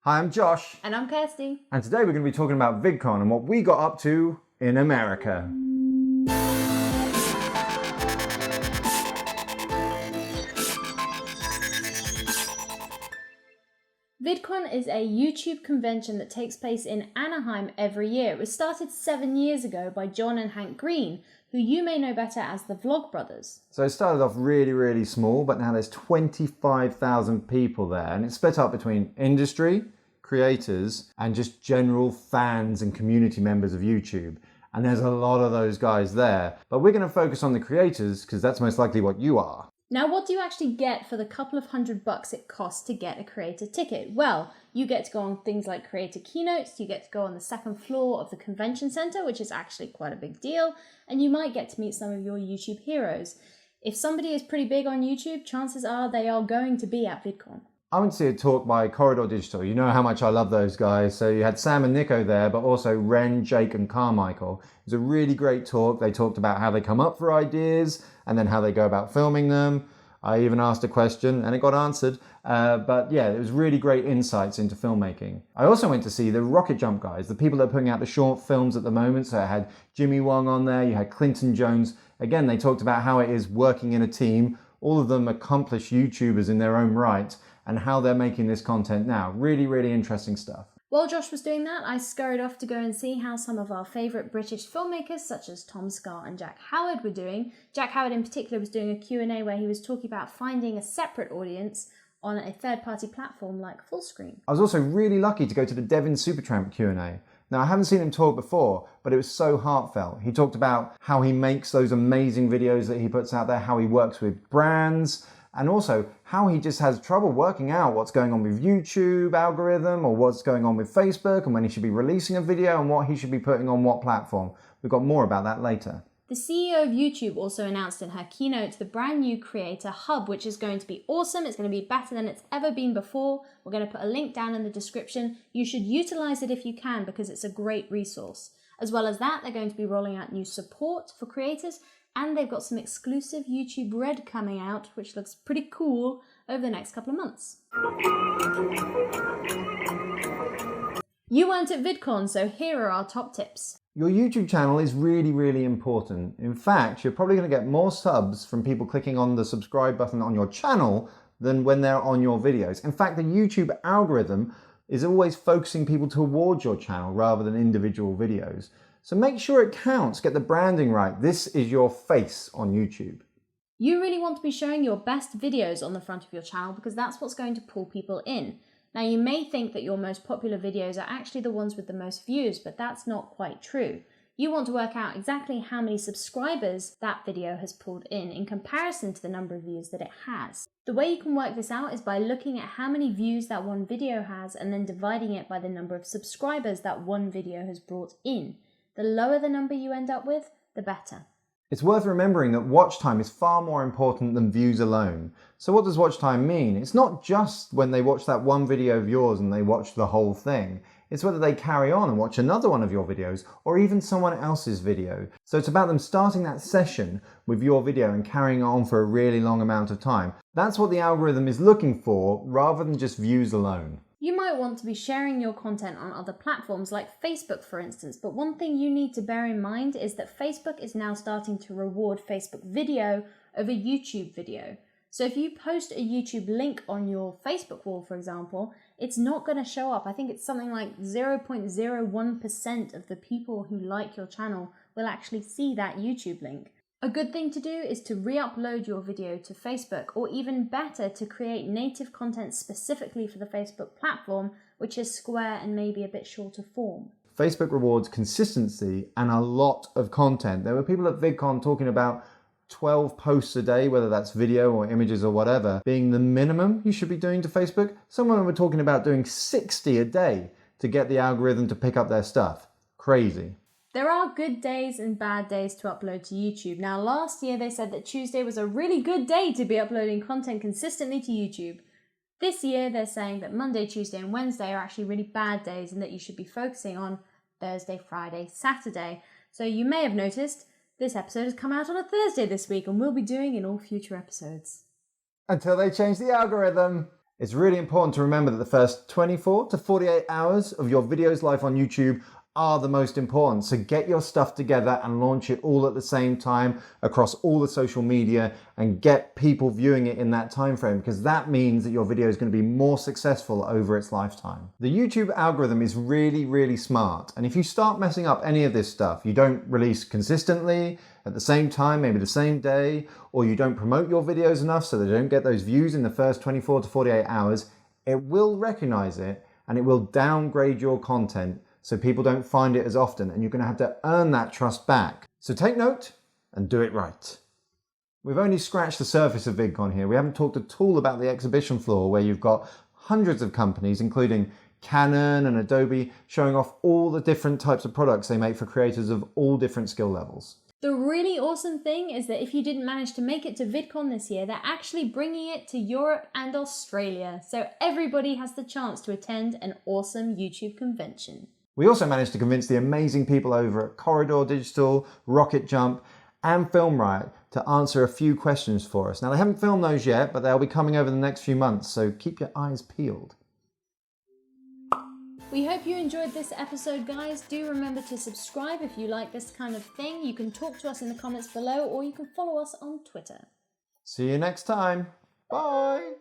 Hi, I'm Josh. And I'm Kirstie. And today we're going to be talking about VidCon and what we got up to in America. VidCon is a YouTube convention that takes place in Anaheim every year. It was started 7 years ago by John and Hank Green, who you may know better as the Vlogbrothers. So it started off really small, but now there's 25,000 people there, and it's split up between industry, creators, and just general fans and community members of YouTube. And there's a lot of those guys there. But we're going to focus on the creators because that's most likely what you are. Now, what do you actually get for the couple of $100 it costs to get a creator ticket? Well, you get to go on things like creator keynotes, you get to go on the second floor of the convention center, which is actually quite a big deal, and you might get to meet some of your YouTube heroes. If somebody is pretty big on YouTube, chances are they are going to be at VidCon. I went to see a talk by Corridor Digital. You know how much I love those guys. So you had Sam and Nico there, but also Ren, Jake and Carmichael. It was a really great talk. They talked about how they come up for ideas and then how they go about filming them. I even asked a question and it got answered. But yeah, it was really great insights into filmmaking. I also went to see the Rocket Jump guys, the people that are putting out the short films at the moment. So I had Jimmy Wong on there, you had Clinton Jones. Again, they talked about how it is working in a team. All of them accomplished YouTubers in their own right, and how they're making this content now. Really interesting stuff. While Josh was doing that, I scurried off to go and see how some of our favourite British filmmakers, such as Tom Scar and Jack Howard, were doing. Jack Howard in particular was doing a Q&A where he was talking about finding a separate audience on a third-party platform like Fullscreen. I was also really lucky to go to the Devin Supertramp Q&A. Now, I haven't seen him talk before, but it was so heartfelt. He talked about how he makes those amazing videos that he puts out there, how he works with brands, and also how he just has trouble working out what's going on with YouTube algorithm or what's going on with Facebook and when he should be releasing a video and what he should be putting on what platform. We've got more about that later. The CEO of YouTube also announced in her keynote the brand new Creator Hub, which is going to be awesome. It's going to be better than it's ever been before. We're going to put a link down in the description. You should utilize it if you can because it's a great resource. As well as that, they're going to be rolling out new support for creators, and they've got some exclusive YouTube Red coming out, which looks pretty cool over the next couple of months. You weren't at VidCon, so here are our top tips. Your YouTube channel is really important. In fact, you're probably going to get more subs from people clicking on the subscribe button on your channel than when they're on your videos. In fact, the YouTube algorithm is always focusing people towards your channel rather than individual videos. So make sure it counts, get the branding right. This is your face on YouTube. You really want to be showing your best videos on the front of your channel because that's what's going to pull people in. Now, you may think that your most popular videos are actually the ones with the most views, but that's not quite true. You want to work out exactly how many subscribers that video has pulled in comparison to the number of views that it has. The way you can work this out is by looking at how many views that one video has and then dividing it by the number of subscribers that one video has brought in. The lower the number you end up with, the better. It's worth remembering that watch time is far more important than views alone. So what does watch time mean? It's not just when they watch that one video of yours and they watch the whole thing. It's whether they carry on and watch another one of your videos or even someone else's video. So it's about them starting that session with your video and carrying on for a really long amount of time. That's what the algorithm is looking for rather than just views alone. You might want to be sharing your content on other platforms like Facebook, for instance, but one thing you need to bear in mind is that Facebook is now starting to reward Facebook video over YouTube video. So if you post a YouTube link on your Facebook wall, for example, it's not going to show up. I think it's something like 0.01% of the people who like your channel will actually see that YouTube link. A good thing to do is to re-upload your video to Facebook, or even better, to create native content specifically for the Facebook platform, which is square and maybe a bit shorter form. Facebook rewards consistency and a lot of content. There were people at VidCon talking about 12 posts a day, whether that's video or images or whatever, being the minimum you should be doing to Facebook. Some of them were talking about doing 60 a day to get the algorithm to pick up their stuff. Crazy. There are good days and bad days to upload to YouTube. Now, last year they said that Tuesday was a really good day to be uploading content consistently to YouTube. This year they're saying that Monday, Tuesday and Wednesday are actually really bad days and that you should be focusing on Thursday, Friday, Saturday. So you may have noticed this episode has come out on a Thursday this week and we'll be doing in all future episodes. Until they change the algorithm. It's really important to remember that the first 24 to 48 hours of your video's life on YouTube are the most important. So get your stuff together and launch it all at the same time across all the social media and get people viewing it in that time frame, because that means that your video is going to be more successful over its lifetime. The YouTube algorithm is really, really smart. And if you start messing up any of this stuff, you don't release consistently at the same time, maybe the same day, or you don't promote your videos enough so they don't get those views in the first 24 to 48 hours, it will recognize it and it will downgrade your content so people don't find it as often, and you're going to have to earn that trust back. So take note and do it right. We've only scratched the surface of VidCon here. We haven't talked at all about the exhibition floor where you've got hundreds of companies, including Canon and Adobe, showing off all the different types of products they make for creators of all different skill levels. The really awesome thing is that if you didn't manage to make it to VidCon this year, they're actually bringing it to Europe and Australia, so everybody has the chance to attend an awesome YouTube convention. We also managed to convince the amazing people over at Corridor Digital, Rocket Jump, and Film Riot to answer a few questions for us. Now, they haven't filmed those yet, but they'll be coming over the next few months, so keep your eyes peeled. We hope you enjoyed this episode, guys. Do remember to subscribe if you like this kind of thing. You can talk to us in the comments below, or you can follow us on Twitter. See you next time. Bye.